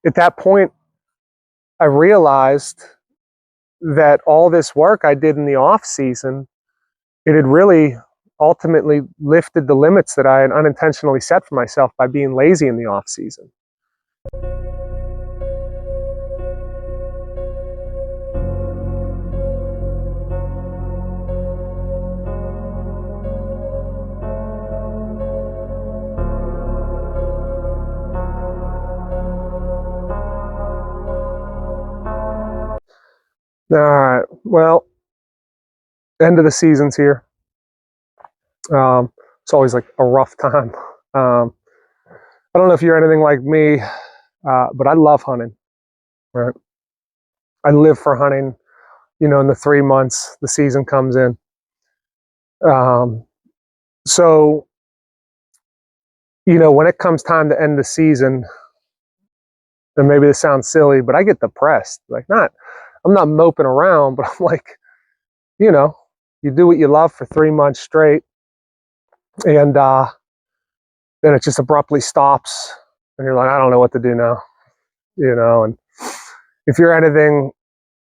at that point, I realized that all this work I did in the off season, it had really ultimately lifted the limits that I had unintentionally set for myself by being lazy in the off season. All right, well, end of the season's here. It's always like a rough time. I don't know if you're anything like me, but I love hunting, right? I live for hunting, in the 3 months the season comes in. So, when it comes time to end the season, and maybe this sounds silly, but I get depressed. I'm not moping around, but I'm like, you do what you love for 3 months straight, and then it just abruptly stops, and you're like, I don't know what to do now, and if you're anything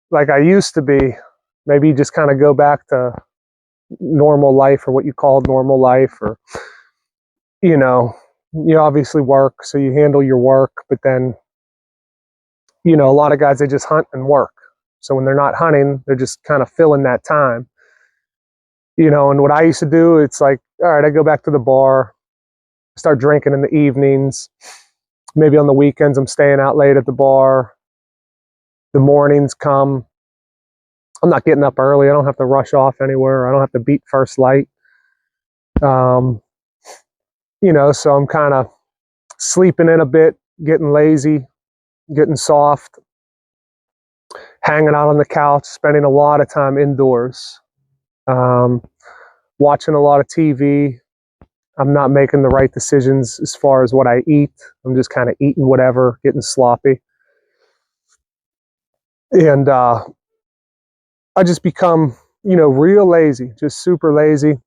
like I used to be, maybe you just kind of go back to normal life, or what you called normal life, or, you obviously work, so you handle your work, but then, a lot of guys, they just hunt and work. So when they're not hunting, they're just kind of filling that time, and what I used to do, it's like, all right, I go back to the bar, start drinking in the evenings. Maybe on the weekends, I'm staying out late at the bar. The mornings come. I'm not getting up early. I don't have to rush off anywhere. I don't have to beat first light. So I'm kind of sleeping in a bit, getting lazy, getting soft, hanging out on the couch, spending a lot of time indoors, watching a lot of TV. I'm not making the right decisions as far as what I eat. I'm just kind of eating whatever, getting sloppy. And I just become, real lazy, just super lazy.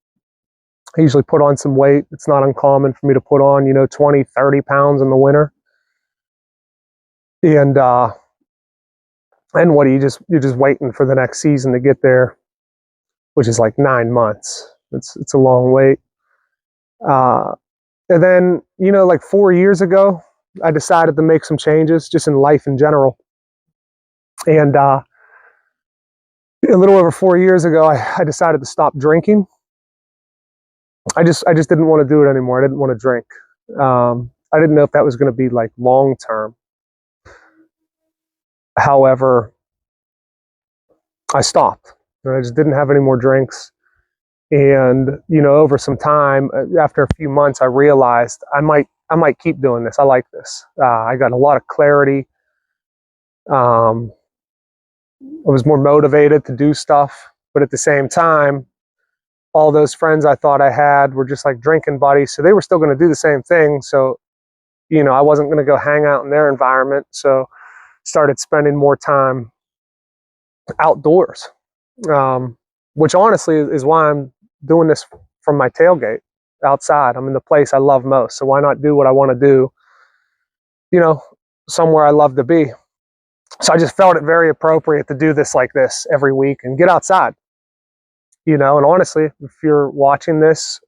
I usually put on some weight. It's not uncommon for me to put on, 20, 30 pounds in the winter. And what are you're just waiting for the next season to get there, which is like 9 months. It's a long wait. And then, like 4 years ago, I decided to make some changes just in life in general. And a little over 4 years ago, I decided to stop drinking. I just didn't want to do it anymore. I didn't want to drink. I didn't know if that was going to be like long term. However, I stopped. And I just didn't have any more drinks. And over some time, after a few months, I realized I might keep doing this. I like this. I got a lot of clarity. I was more motivated to do stuff, but at the same time, all those friends I thought I had were just like drinking buddies, so they were still going to do the same thing. So, I wasn't going to go hang out in their environment. So, started spending more time outdoors, which honestly is why I'm doing this from my tailgate outside. I'm in the place I love most, so why not do what I want to do, somewhere I love to be. So I just felt it very appropriate to do this like this every week and get outside, and honestly, if you're watching this,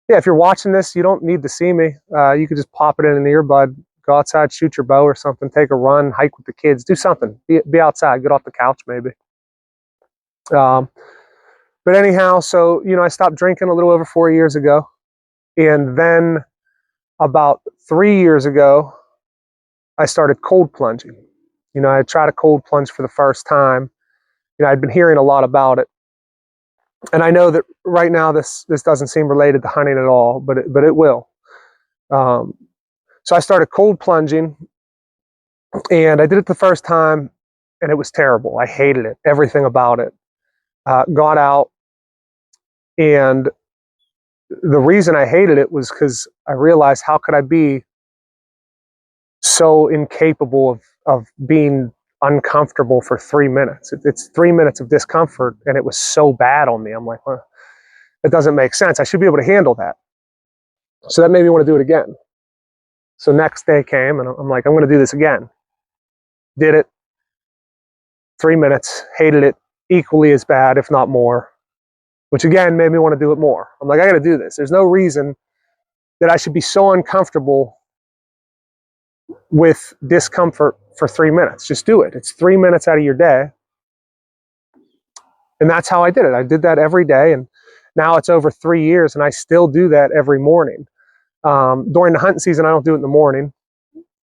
if you're watching this, you don't need to see me. You could just pop it in an earbud, go outside, shoot your bow or something, take a run, hike with the kids, do something, be outside, get off the couch maybe. But anyhow, so, I stopped drinking a little over 4 years ago. And then about 3 years ago, I started cold plunging. I tried a cold plunge for the first time. I'd been hearing a lot about it. And I know that right now this doesn't seem related to hunting at all, but it will. So I started cold plunging, and I did it the first time, and it was terrible. I hated it, everything about it. Got out, and the reason I hated it was because I realized, how could I be so incapable of being uncomfortable for 3 minutes? It's 3 minutes of discomfort, and it was so bad on me. I'm like, well, it doesn't make sense. I should be able to handle that. So that made me want to do it again. So next day came, and I'm like, I'm going to do this again. Did it. 3 minutes. Hated it equally as bad, if not more, which again made me want to do it more. I'm like, I got to do this. There's no reason that I should be so uncomfortable with discomfort for 3 minutes. Just do it. It's 3 minutes out of your day. And that's how I did it. I did that every day. And now it's over 3 years, and I still do that every morning. During the hunting season, I don't do it in the morning.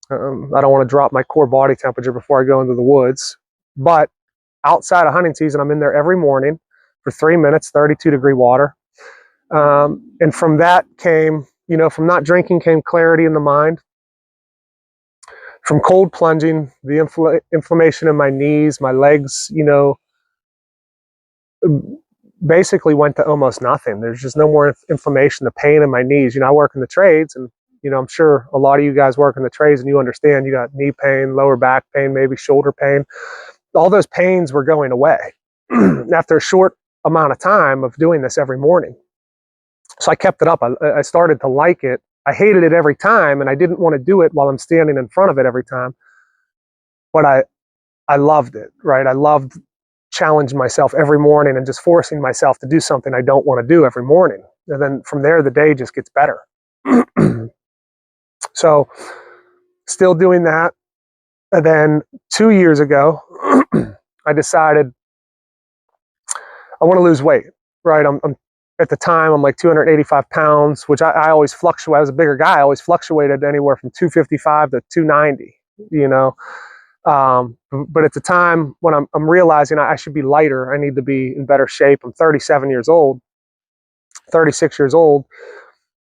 I don't want to drop my core body temperature before I go into the woods. But outside of hunting season, I'm in there every morning for 3 minutes, 32-degree water. And from that came, from not drinking came clarity in the mind. From cold plunging, the inflammation in my knees, my legs, basically went to almost nothing. There's just no more inflammation. The pain in my knees. I work in the trades, and I'm sure a lot of you guys work in the trades, and you understand. You got knee pain, lower back pain, maybe shoulder pain. All those pains were going away after a short amount of time of doing this every morning. So I kept it up. I started to like it. I hated it every time, and I didn't want to do it while I'm standing in front of it every time. But I loved it, right? I loved challenging myself every morning and just forcing myself to do something I don't want to do every morning. And then from there, the day just gets better. So still doing that. And then 2 years ago, I decided I want to lose weight, right? I'm at the time, I'm like 285 pounds, which I always fluctuate. I was a bigger guy. I always fluctuated anywhere from 255 to 290, but at the time when I'm realizing I should be lighter, I need to be in better shape. I'm 37 years old, 36 years old.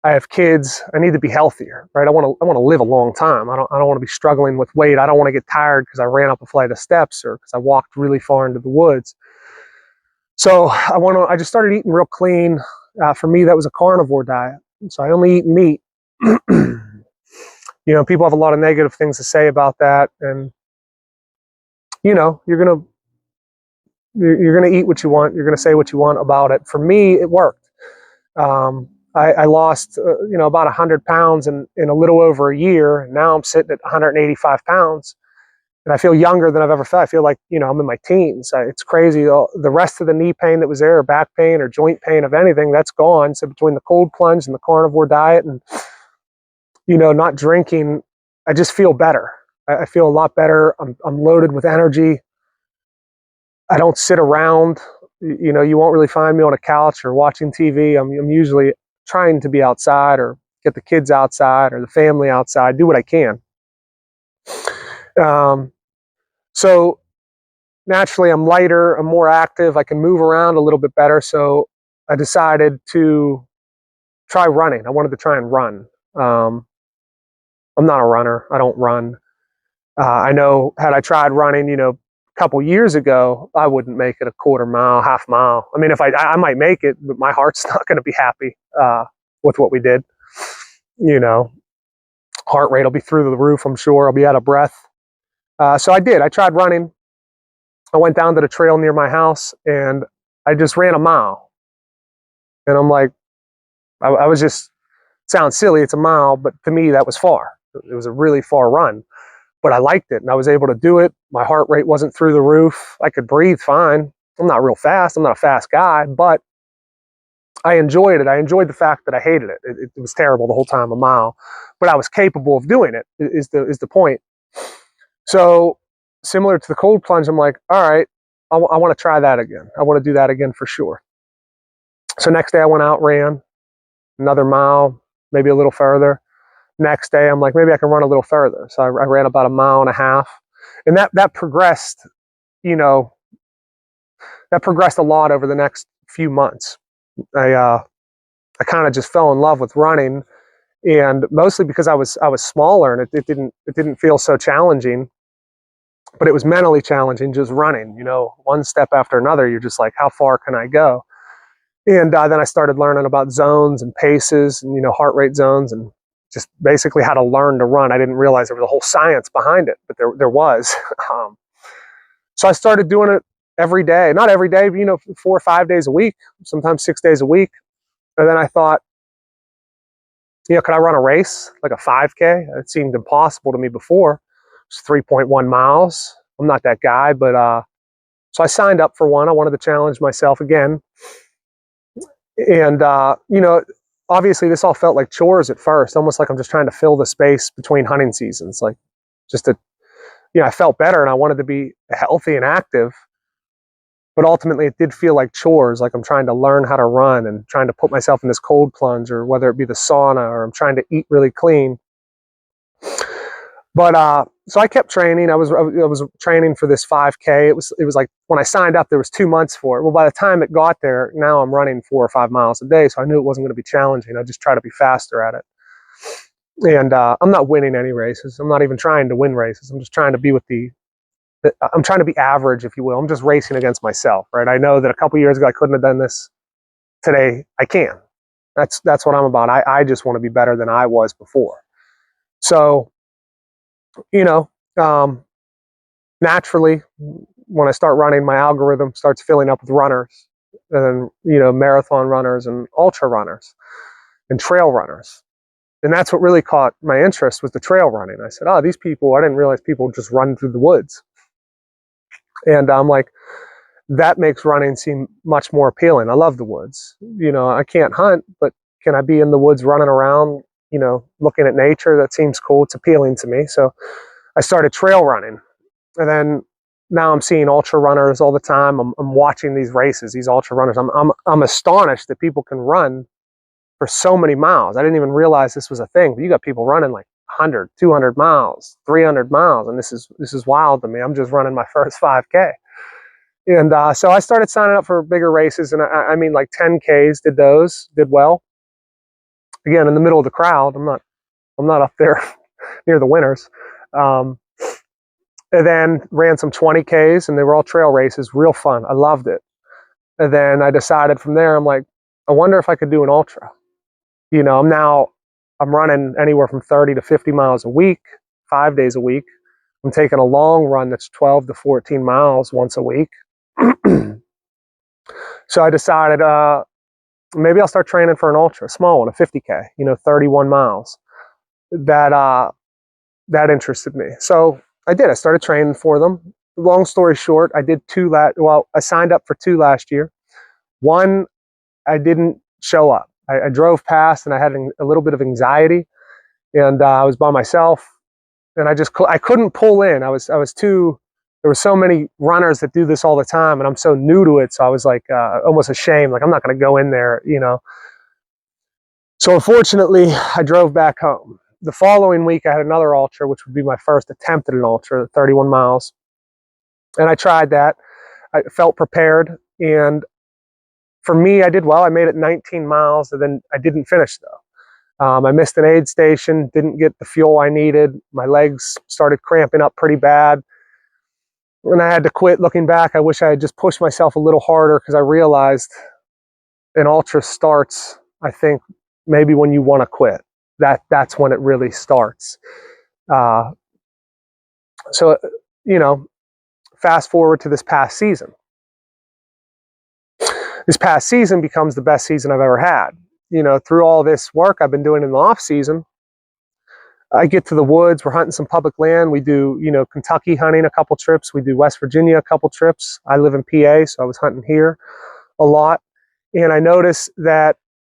I have kids. I need to be healthier, right? I want to live a long time. I don't want to be struggling with weight. I don't want to get tired because I ran up a flight of steps or because I walked really far into the woods. So I just started eating real clean. For me, that was a carnivore diet. So I only eat meat. People have a lot of negative things to say about that. And, you're going to eat what you want. You're going to say what you want about it. For me, it worked. I lost, about 100 pounds in a little over a year. And now I'm sitting at 185 pounds. And I feel younger than I've ever felt. I feel like, I'm in my teens. It's crazy. The rest of the knee pain that was there, or back pain or joint pain of anything, that's gone. So between the cold plunge and the carnivore diet and, not drinking, I just feel better. I feel a lot better. I'm loaded with energy. I don't sit around. You won't really find me on a couch or watching TV. I'm usually trying to be outside or get the kids outside or the family outside, do what I can. So naturally, I'm lighter, I'm more active, I can move around a little bit better. So I decided to try running. I wanted to try and run. I'm not a runner. I don't run. I know had I tried running, a couple years ago, I wouldn't make it a quarter mile, half mile. I mean, if I might make it, but my heart's not going to be happy with what we did. Heart rate will be through the roof, I'm sure. I'll be out of breath. So I did. I tried running. I went down to the trail near my house and I just ran a mile. And I'm like, I was just, sounds silly, it's a mile, but to me that was far. It was a really far run, but I liked it and I was able to do it. My heart rate wasn't through the roof. I could breathe fine. I'm not real fast. I'm not a fast guy, but I enjoyed it. I enjoyed the fact that I hated it. It was terrible the whole time, a mile, but I was capable of doing it is the point. So similar to the cold plunge, I'm like, all right, I want to try that again. I want to do that again for sure. So next day I went out, ran another mile, maybe a little further. Next day I'm like, maybe I can run a little further. So I ran about a mile and a half, and that progressed, that progressed a lot over the next few months. I kind of just fell in love with running, and mostly because I was smaller and it didn't feel so challenging. But it was mentally challenging just running, one step after another. You're just like, how far can I go? And then I started learning about zones and paces and, heart rate zones and just basically how to learn to run. I didn't realize there was a whole science behind it, but there was. So I started doing it every day, not every day, but, 4 or 5 days a week, sometimes 6 days a week. And then I thought, could I run a race like a 5K? It seemed impossible to me before. It's 3.1 miles. I'm not that guy, but so I signed up for one. I wanted to challenge myself again. And, obviously this all felt like chores at first, almost like I'm just trying to fill the space between hunting seasons. Like just to, I felt better and I wanted to be healthy and active. But ultimately it did feel like chores, like I'm trying to learn how to run and trying to put myself in this cold plunge, or whether it be the sauna, or I'm trying to eat really clean. But so I kept training. I was training for this 5K. It was like when I signed up, there was 2 months for it. Well, by the time it got there, now I'm running 4 or 5 miles a day. So I knew it wasn't going to be challenging. I just try to be faster at it. And I'm not winning any races. I'm not even trying to win races. I'm just trying to be I'm trying to be average, if you will. I'm just racing against myself, right? I know that a couple years ago I couldn't have done this. Today I can. That's what I'm about. I just want to be better than I was before. So, naturally, when I start running, my algorithm starts filling up with runners, and marathon runners and ultra runners and trail runners. And that's what really caught my interest, was the trail running. I said, oh, these people, I didn't realize people just run through the woods. And I'm like, that makes running seem much more appealing. I love the woods. I can't hunt, but can I be in the woods running around, looking at nature? That seems cool. It's appealing to me. So I started trail running. And then now I'm seeing ultra runners all the time. I'm watching these races, these ultra runners. I'm astonished that people can run for so many miles. I didn't even realize this was a thing. But you got people running like 100, 200 miles, 300 miles. And this is wild to me. I'm just running my first 5K. And so I started signing up for bigger races. And I mean, like 10Ks, did well. Again, in the middle of the crowd. I'm not up there near the winners. And then ran some 20Ks, and they were all trail races, real fun. I loved it. And then I decided from there, I'm like, I wonder if I could do an ultra. I'm running anywhere from 30 to 50 miles a week, 5 days a week. I'm taking a long run that's 12 to 14 miles once a week. So I decided maybe I'll start training for an ultra, a small one, a 50K, 31 miles. That interested me. So I did. I started training for them. Long story short, I did I signed up for 2 last year. One, I didn't show up. I drove past and I had a little bit of anxiety, and I was by myself, and I couldn't pull in. I was too. There were so many runners that do this all the time, and I'm so new to it. So I was like almost ashamed. Like, I'm not going to go in there, So unfortunately, I drove back home. The following week, I had another ultra, which would be my first attempt at an ultra, 31 miles. And I tried that. I felt prepared. And for me, I did well. I made it 19 miles, and then I didn't finish, though. I missed an aid station, didn't get the fuel I needed. My legs started cramping up pretty bad. And I had to quit. Looking back, I wish I had just pushed myself a little harder, because I realized an ultra starts, I think, maybe when you want to quit. That's when it really starts. So, fast forward to this past season. This past season becomes the best season I've ever had. Through all this work I've been doing in the off season, I get to the woods. We're hunting some public land. We do, Kentucky hunting a couple trips. We do West Virginia a couple trips. I live in PA, so I was hunting here a lot. And I noticed that,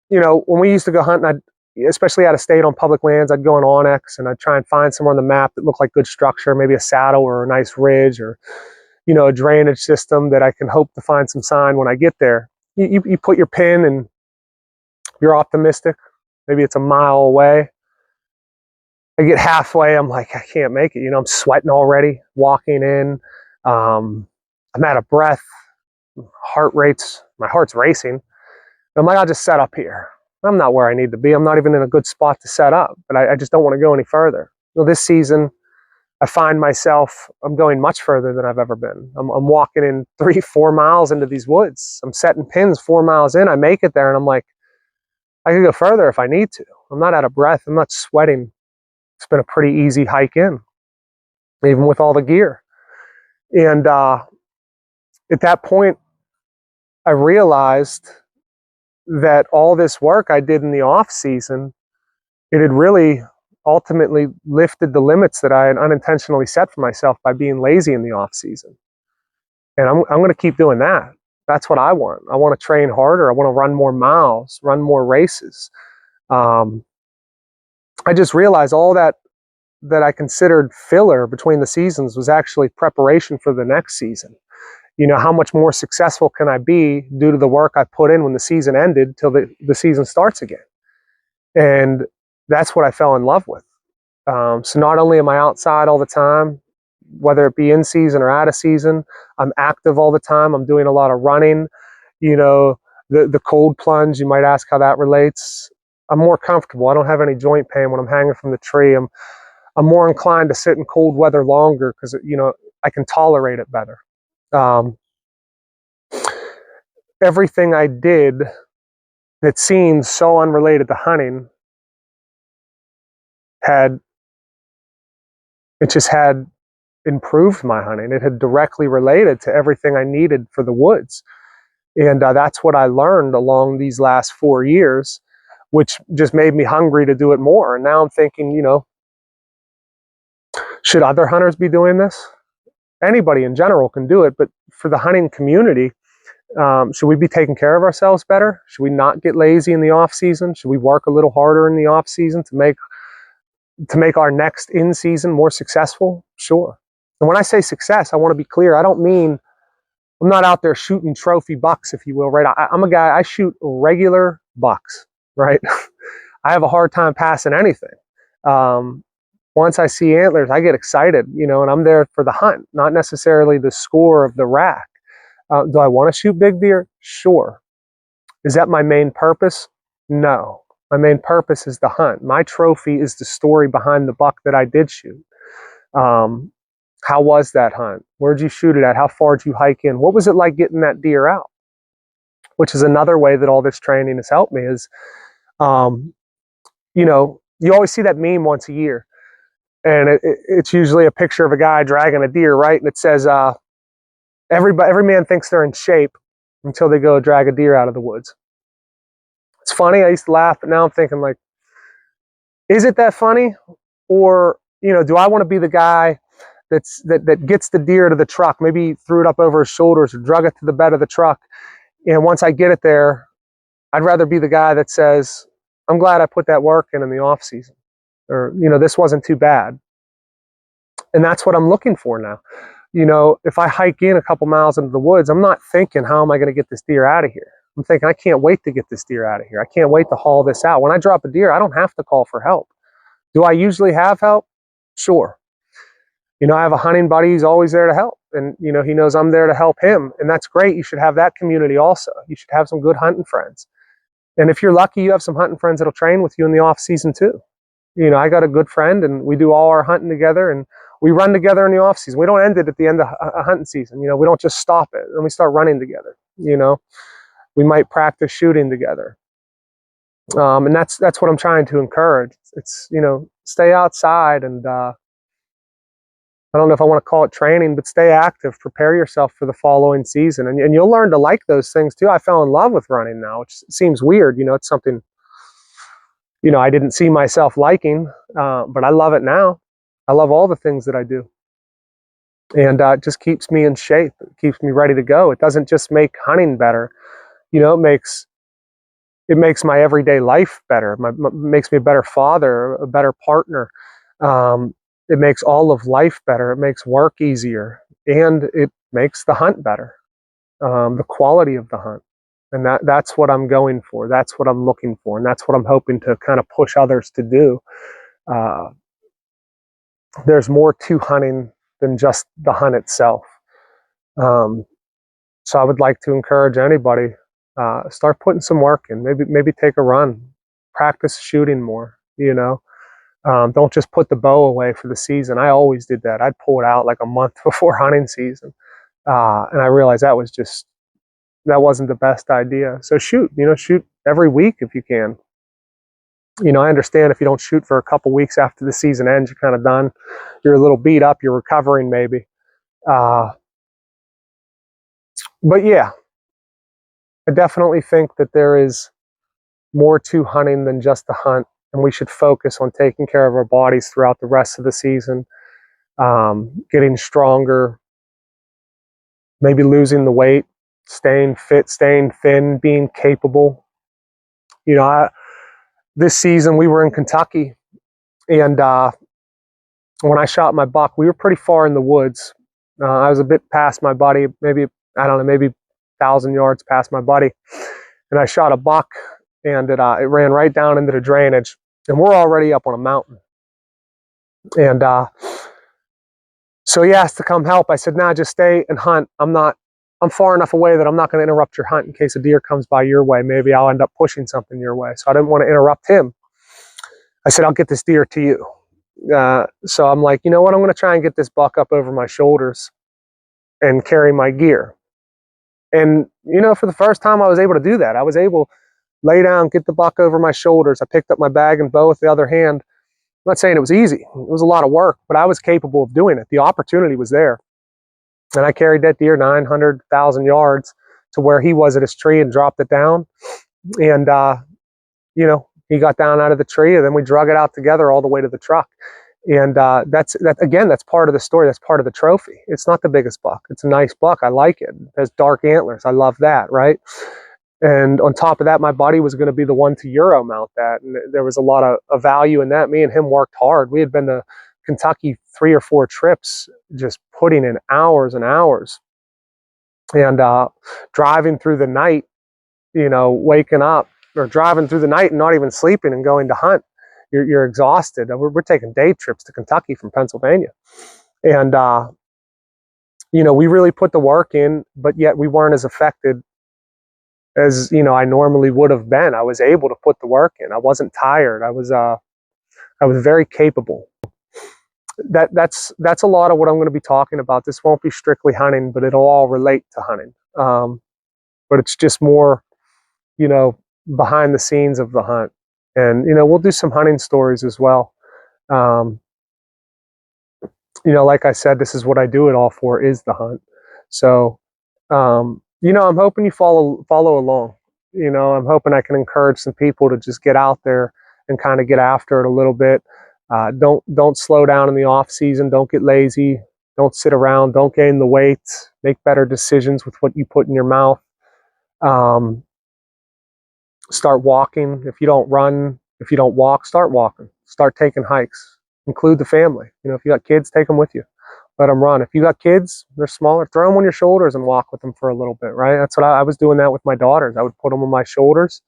when we used to go hunting, especially out of state on public lands, I'd go on Onyx and I'd try and find somewhere on the map that looked like good structure, maybe a saddle or a nice ridge, or, a drainage system that I can hope to find some sign when I get there. You put your pin and you're optimistic. Maybe it's a mile away. I get halfway, I'm like, I can't make it. I'm sweating already, walking in. I'm out of breath. My heart's racing. I'm like, I'll just set up here. I'm not where I need to be. I'm not even in a good spot to set up, but I just don't want to go any further. This season, I find myself, I'm going much further than I've ever been. I'm walking in 3-4 miles into these woods. I'm setting pins 4 miles in. I make it there, and I'm like, I could go further if I need to. I'm not out of breath. I'm not sweating. It's been a pretty easy hike in, even with all the gear. And at that point, I realized that all this work I did in the off season it had really ultimately lifted the limits that I had unintentionally set for myself by being lazy in the off season. And I'm going to keep doing that. That's what I want. I want to train harder. I want to run more miles, run more races. I just realized all that I considered filler between the seasons was actually preparation for the next season. You know, how much more successful can I be due to the work I put in when the season ended till the season starts again? And that's what I fell in love with. So not only am I outside all the time, whether it be in season or out of season, I'm active all the time. I'm doing a lot of running. You know, the cold plunge, you might ask how that relates. I'm more comfortable. I don't have any joint pain when I'm hanging from the tree. I'm more inclined to sit in cold weather longer because, you know, I can tolerate it better. Everything I did that seemed so unrelated to hunting had improved my hunting. It had directly related to everything I needed for the woods. And that's what I learned along these last 4 years, which just made me hungry to do it more. And now I'm thinking, you know, should other hunters be doing this? Anybody in general can do it, but for the hunting community, should we be taking care of ourselves better? Should we not get lazy in the off season? Should we work a little harder in the off season to make our next in season more successful? Sure. And when I say success, I want to be clear. I don't mean I'm not out there shooting trophy bucks, if you will, right? I'm a guy, I shoot regular bucks, right? I have a hard time passing anything. Once I see antlers, I get excited, you know, and I'm there for the hunt, not necessarily the score of the rack. Do I want to shoot big deer? Sure. Is that my main purpose? No. My main purpose is the hunt. My trophy is the story behind the buck that I did shoot. How was that hunt? Where'd you shoot it at? How far did you hike in? What was it like getting that deer out? Which is another way that all this training has helped me is, you know, you always see that meme once a year. And it's usually a picture of a guy dragging a deer, right? And it says, every man thinks they're in shape until they go drag a deer out of the woods. It's funny. I used to laugh, but now I'm thinking, like, is it that funny? Or, you know, do I want to be the guy that gets the deer to the truck, maybe threw it up over his shoulders or drug it to the bed of the truck? And once I get it there, I'd rather be the guy that says, I'm glad I put that work in the off season, or, you know, this wasn't too bad. And that's what I'm looking for now. You know, if I hike in a couple miles into the woods, I'm not thinking, how am I going to get this deer out of here? I'm thinking, I can't wait to get this deer out of here. I can't wait to haul this out. When I drop a deer, I don't have to call for help. Do I usually have help? Sure. You know, I have a hunting buddy who's always there to help. And, you know, he knows I'm there to help him. And that's great. You should have that community also. You should have some good hunting friends. And if you're lucky, you have some hunting friends that'll train with you in the off season too. You know, I got a good friend and we do all our hunting together and we run together in the off season. We don't end it at the end of a hunting season. You know, we don't just stop it and we start running together. You know, we might practice shooting together. And that's what I'm trying to encourage. It's, you know, stay outside and, I don't know if I want to call it training, but stay active, prepare yourself for the following season. And you'll learn to like those things too. I fell in love with running now, which seems weird. You know, it's something, you know, I didn't see myself liking, but I love it now. I love all the things that I do. And it just keeps me in shape. It keeps me ready to go. It doesn't just make hunting better. You know, it makes my everyday life better. Makes me a better father, a better partner. It makes all of life better. It makes work easier, and it makes the hunt better, the quality of the hunt. And that's what I'm going for. That's what I'm looking for. And that's what I'm hoping to kind of push others to do. There's more to hunting than just the hunt itself. So I would like to encourage anybody, start putting some work in, maybe take a run, practice shooting more, you know. Don't just put the bow away for the season. I always did that. I'd pull it out like a month before hunting season. And I realized that wasn't the best idea. So shoot every week if you can. You know, I understand if you don't shoot for a couple weeks after the season ends, you're kind of done. You're a little beat up. You're recovering maybe. But yeah, I definitely think that there is more to hunting than just the hunt. and we should focus on taking care of our bodies throughout the rest of the season, getting stronger, maybe losing the weight, staying fit, staying thin, being capable. This season we were in Kentucky, and when I shot my buck, we were pretty far in the woods. I was a bit past my buddy, maybe 1,000 yards past my buddy, and I shot a buck, and it ran right down into the drainage, and we're already up on a mountain. And so he asked to come help. I said, "Nah, just stay and hunt. I'm far enough away that I'm not going to interrupt your hunt in case a deer comes by your way. Maybe I'll end up pushing something your way." So I didn't want to interrupt him. I said, "I'll get this deer to you." So I'm like, you know what? I'm going to try and get this buck up over my shoulders and carry my gear. And, for the first time I was able to do that. I was able to lay down, get the buck over my shoulders. I picked up my bag and bow with the other hand. I'm not saying it was easy. It was a lot of work, but I was capable of doing it. The opportunity was there. And I carried that deer 900,000 yards to where he was at his tree and dropped it down. And, he got down out of the tree, and then we drug it out together all the way to the truck. And that's part of the story. That's part of the trophy. It's not the biggest buck. It's a nice buck. I like it. It has dark antlers. I love that, right? And on top of that, my buddy was going to be the one to Euro mount that. And there was a lot of value in that. Me and him worked hard. We had been to Kentucky 3 or 4 trips, just putting in hours and hours. And driving through the night, waking up, or driving through the night and not even sleeping and going to hunt. You're exhausted. We're taking day trips to Kentucky from Pennsylvania. And, we really put the work in, but yet we weren't as affected as, I normally would have been. I was able to put the work in. I wasn't tired. I was very capable. That's a lot of what I'm going to be talking about. This won't be strictly hunting, but it'll all relate to hunting. But it's just more, behind the scenes of the hunt. And, we'll do some hunting stories as well. Like I said, this is what I do it all for, is the hunt. So, I'm hoping you follow along. I'm hoping I can encourage some people to just get out there and kind of get after it a little bit. Don't slow down in the off season. Don't get lazy. Don't sit around. Don't gain the weight. Make better decisions with what you put in your mouth. Start walking. If you don't run, if you don't walk, start walking. Start taking hikes. Include the family. If you got kids, take them with you. Let them run. If you got kids, they're smaller, throw them on your shoulders and walk with them for a little bit, right? That's what I was doing that with my daughters. I would put them on my shoulders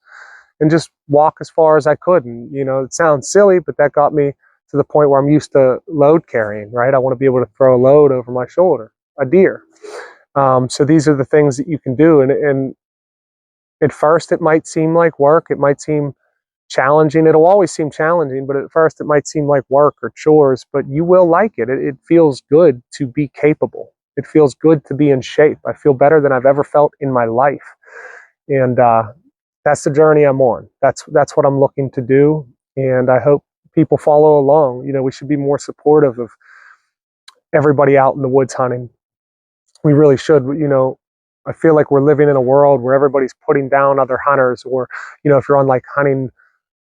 and just walk as far as I could. And, it sounds silly, but that got me to the point where I'm used to load carrying, right? I want to be able to throw a load over my shoulder, a deer. So these are the things that you can do. And at first, it might seem like work. It might seem challenging. It'll always seem challenging, but at first it might seem like work or chores, but you will like it. It feels good to be capable. It feels good to be in shape. I feel better than I've ever felt in my life. And that's the journey I'm on. That's what I'm looking to do. And I hope people follow along. We should be more supportive of everybody out in the woods hunting. We really should. I feel like we're living in a world where everybody's putting down other hunters, or, if you're on like hunting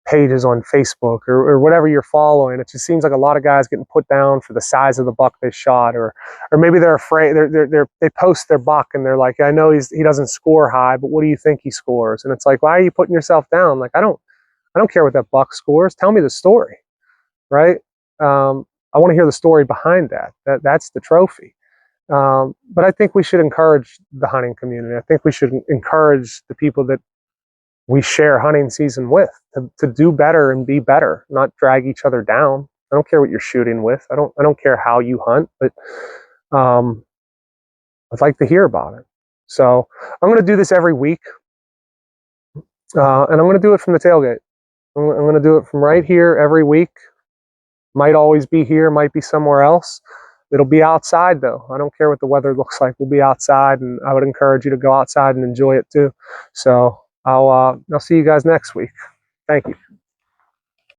pages on Facebook or whatever you're following, it just seems like a lot of guys getting put down for the size of the buck they shot, or maybe they're afraid. They post their buck and they're like, I know he doesn't score high, but what do you think he scores? And it's like, why are you putting yourself down? Like, I don't care what that buck scores. Tell me the story, right? I want to hear the story behind that. That's the trophy. But I think we should encourage the hunting community. I think we should encourage the people that we share hunting season with to do better and be better, not drag each other down. I don't care what you're shooting with. I don't care how you hunt, but I'd like to hear about it. So I'm going to do this every week, and I'm going to do it from the tailgate. I'm going to do it from right here every week. Might always be here, might be somewhere else. It'll be outside though. I don't care what the weather looks like. We'll be outside, and I would encourage you to go outside and enjoy it too. So I'll see you guys next week. Thank you.